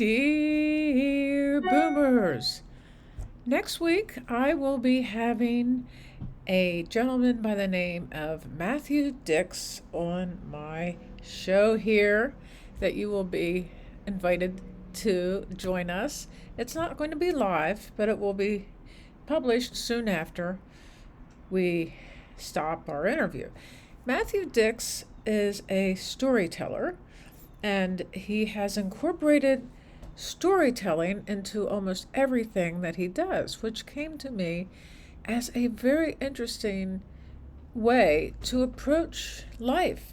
Dear Boomers, next week I will be having a gentleman by the name of Matthew Dix on my show here that you will be invited to join us. It's not going to be live, but it will be published soon after we stop our interview. Matthew Dix is a storyteller, and he has incorporated storytelling into almost everything that he does, which came to me as a very interesting way to approach life.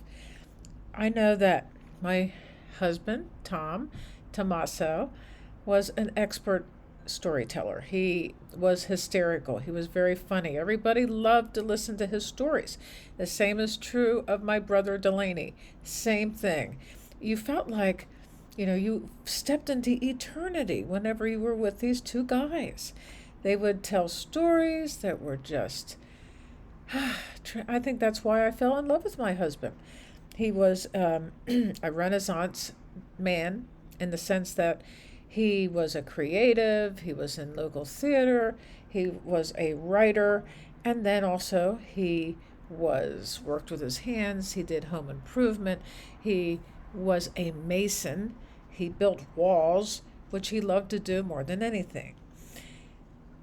I know that my husband, Tommaso, was an expert storyteller. He was hysterical. He was very funny. Everybody loved to listen to his stories. The same is true of my brother Delaney. Same thing. You felt like, you stepped into eternity whenever you were with these two guys. They would tell stories that were just, I think that's why I fell in love with my husband. He was a Renaissance man in the sense that he was a creative, he was in local theater, he was a writer, and then also he worked with his hands, he did home improvement, he was a mason, he built walls, which he loved to do more than anything.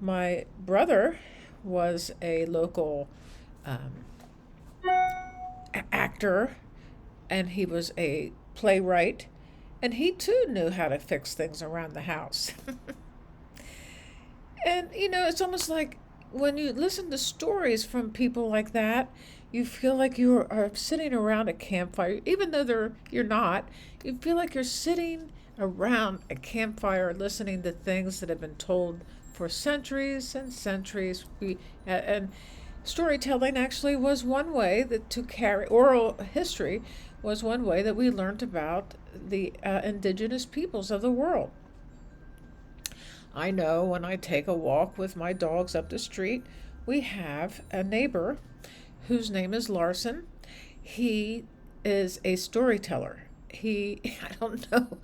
My brother was a local actor, and he was a playwright, and he too knew how to fix things around the house. And it's almost like when you listen to stories from people like that, you feel like you are sitting around a campfire, even though you're not. You feel like you're sitting around a campfire listening to things that have been told for centuries and centuries. And storytelling actually was one way that to carry oral history was one way that we learned about the indigenous peoples of the world. I know when I take a walk with my dogs up the street, we have a neighbor whose name is Larson. He is a storyteller. I don't know,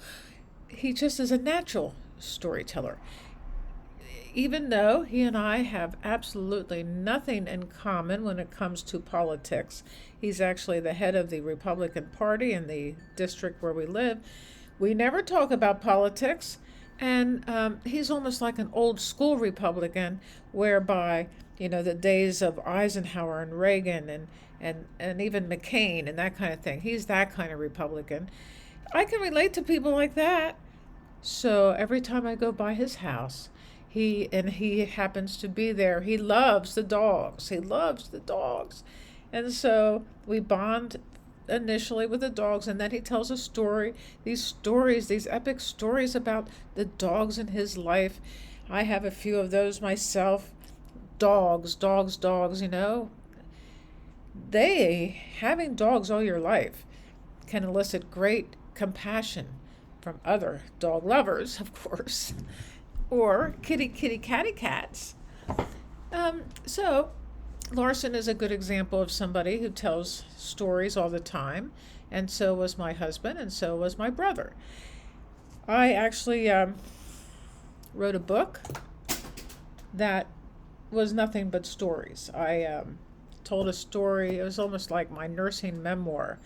he just is a natural storyteller. Even though he and I have absolutely nothing in common when it comes to politics, he's actually the head of the Republican Party in the district where we live. We never talk about politics, and he's almost like an old school Republican, whereby, the days of Eisenhower and Reagan and even McCain and that kind of thing. He's that kind of Republican. I can relate to people like that. So every time I go by his house, he happens to be there. He loves the dogs. He loves the dogs. And so we bond initially with the dogs, and then he tells a story, these epic stories about the dogs in his life. I have a few of those myself. Dogs, dogs, dogs, having dogs all your life can elicit great compassion from other dog lovers, of course, or kitty, kitty, catty cats. So Larson is a good example of somebody who tells stories all the time, and so was my husband, and so was my brother. I actually wrote a book that was nothing but stories. I told a story. It was almost like my nursing memoir.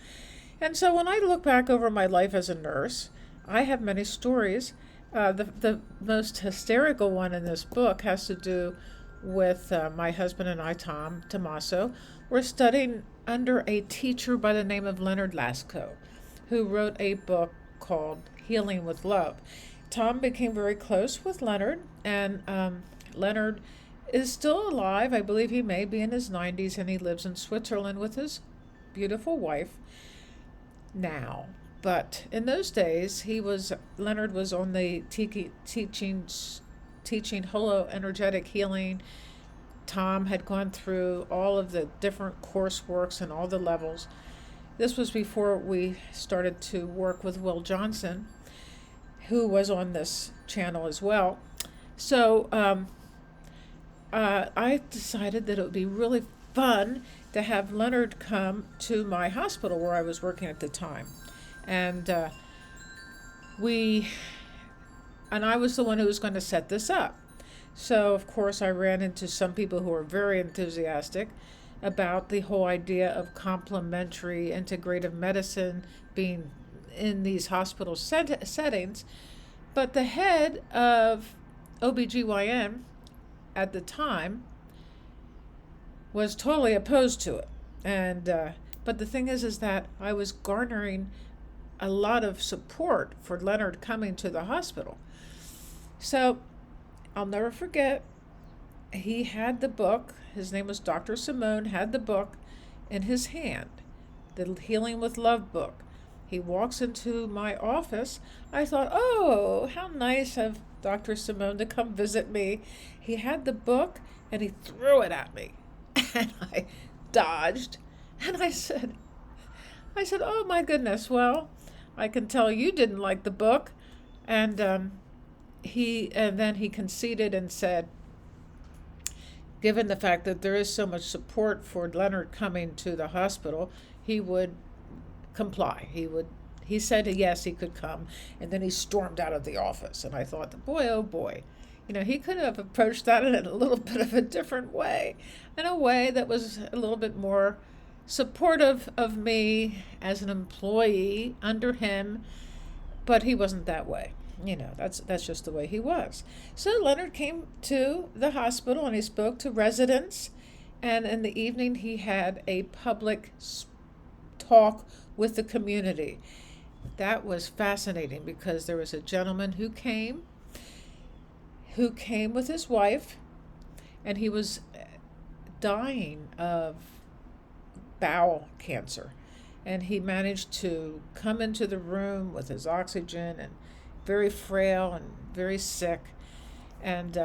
And so when I look back over my life as a nurse, I have many stories. The most hysterical one in this book has to do with my husband and I, Tommaso. We're studying under a teacher by the name of Leonard Lascaux, who wrote a book called Healing with Love. Tom became very close with Leonard, and Leonard is still alive. I believe he may be in his 90s, and he lives in Switzerland with his beautiful wife now. But in those days, Leonard was on the teaching holo-energetic healing. Tom had gone through all of the different courseworks and all the levels. This was before we started to work with Will Johnson, who was on this channel as well. So I decided that it would be really fun to have Leonard come to my hospital where I was working at the time. And we and I was the one who was going to set this up. So, of course, I ran into some people who were very enthusiastic about the whole idea of complementary integrative medicine being in these hospital settings. But the head of OBGYN at the time was totally opposed to it. And but the thing is that I was garnering a lot of support for Leonard coming to the hospital. So I'll never forget, he had the book. His name was Dr. Simone, had the book in his hand, the Healing with Love book. He walks into my office. I thought, oh, how nice of Dr. Simone to come visit me. He had the book and he threw it at me. And I dodged. And I said, oh my goodness, well, I can tell you didn't like the book. And then he conceded and said, given the fact that there is so much support for Leonard coming to the hospital, he would comply. He said yes, he could come, and then he stormed out of the office. And I thought, boy, oh boy, he could have approached that in a little bit of a different way, in a way that was a little bit more supportive of me as an employee under him, but he wasn't that way. That's just the way he was. So Leonard came to the hospital and he spoke to residents, and in the evening he had a public talk with the community. That was fascinating because there was a gentleman who came with his wife, and he was dying of bowel cancer, and he managed to come into the room with his oxygen and very frail and very sick. And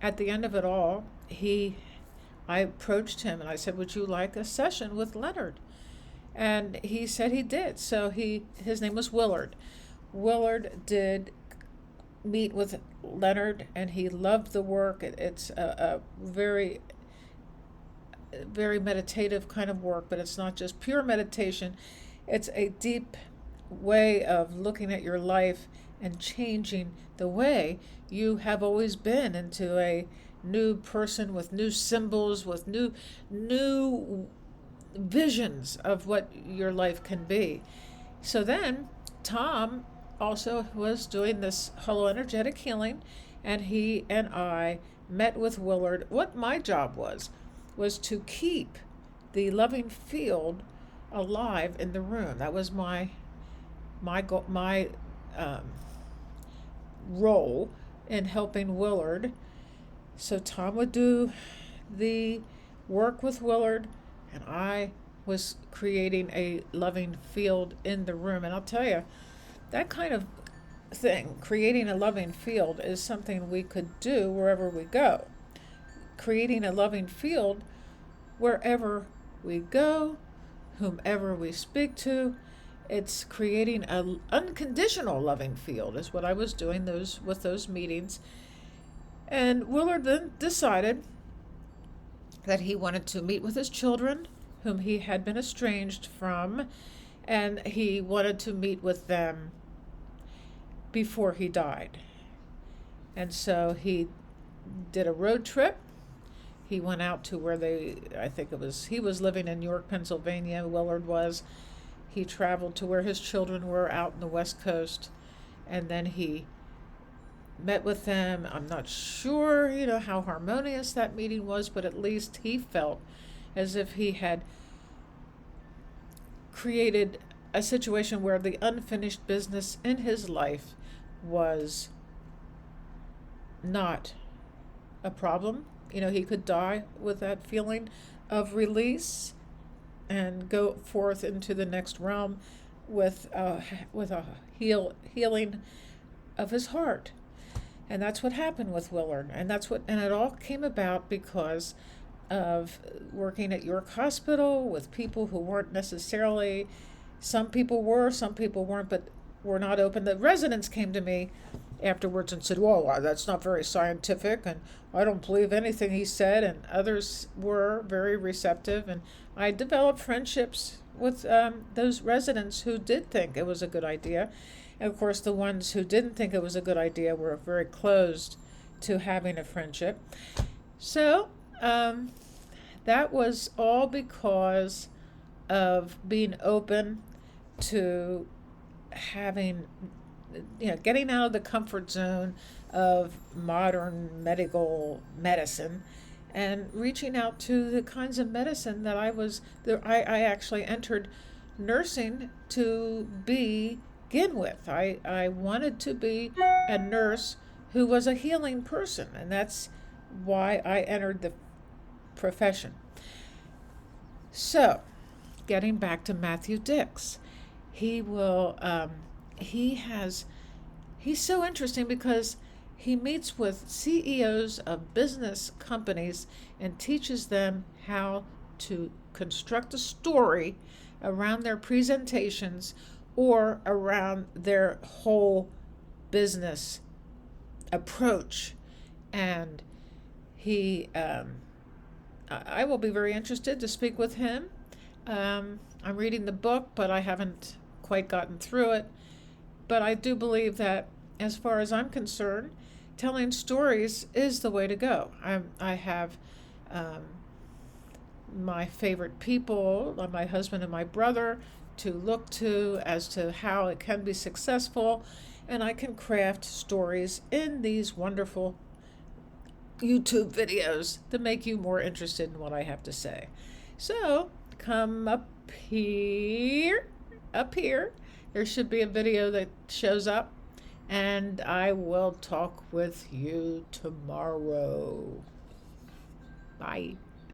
at the end of it all, I approached him and I said, would you like a session with Leonard? And he said he did. So his name was Willard. Willard did meet with Leonard, and he loved the work. It's a very, very meditative kind of work, but it's not just pure meditation. It's a deep way of looking at your life and changing the way you have always been into a new person with new symbols, with new visions of what your life can be. So then Tom also was doing this holoenergetic healing, and he and I met with Willard. What my job was to keep the loving field alive in the room. That was my role in helping Willard. So Tom would do the work with Willard, and I was creating a loving field in the room. And I'll tell you, that kind of thing, creating a loving field, is something we could do wherever we go. Creating a loving field wherever we go, whomever we speak to. It's creating an unconditional loving field is what I was doing with those meetings. And Willard then decided that he wanted to meet with his children, whom he had been estranged from, and he wanted to meet with them before he died. And so he did a road trip. He went out to where he was living in York, Pennsylvania, Willard was. He traveled to where his children were out in the West Coast, and then he met with them. I'm not sure, how harmonious that meeting was, but at least he felt as if he had created a situation where the unfinished business in his life was not a problem. He could die with that feeling of release and go forth into the next realm with a healing of his heart. And that's what happened with Willard. And it all came about because of working at York Hospital with people who weren't necessarily, some people were, some people weren't, but were not open. The residents came to me afterwards and said, well, that's not very scientific, and I don't believe anything he said, and others were very receptive, and I developed friendships with those residents who did think it was a good idea. And of course, the ones who didn't think it was a good idea were very closed to having a friendship. So that was all because of being open to having, getting out of the comfort zone of modern medical medicine and reaching out to the kinds of medicine that I actually entered nursing to begin with. I wanted to be a nurse who was a healing person, and that's why I entered the profession. So, getting back to Matthew Dicks, he will, he's so interesting because he meets with CEOs of business companies and teaches them how to construct a story around their presentations or around their whole business approach. And I will be very interested to speak with him. I'm reading the book, but I haven't quite gotten through it. But I do believe that, as far as I'm concerned, telling stories is the way to go. I have my favorite people, my husband and my brother, to look to as to how it can be successful, and I can craft stories in these wonderful YouTube videos to make you more interested in what I have to say. So come up here. There should be a video that shows up, and I will talk with you tomorrow. Bye.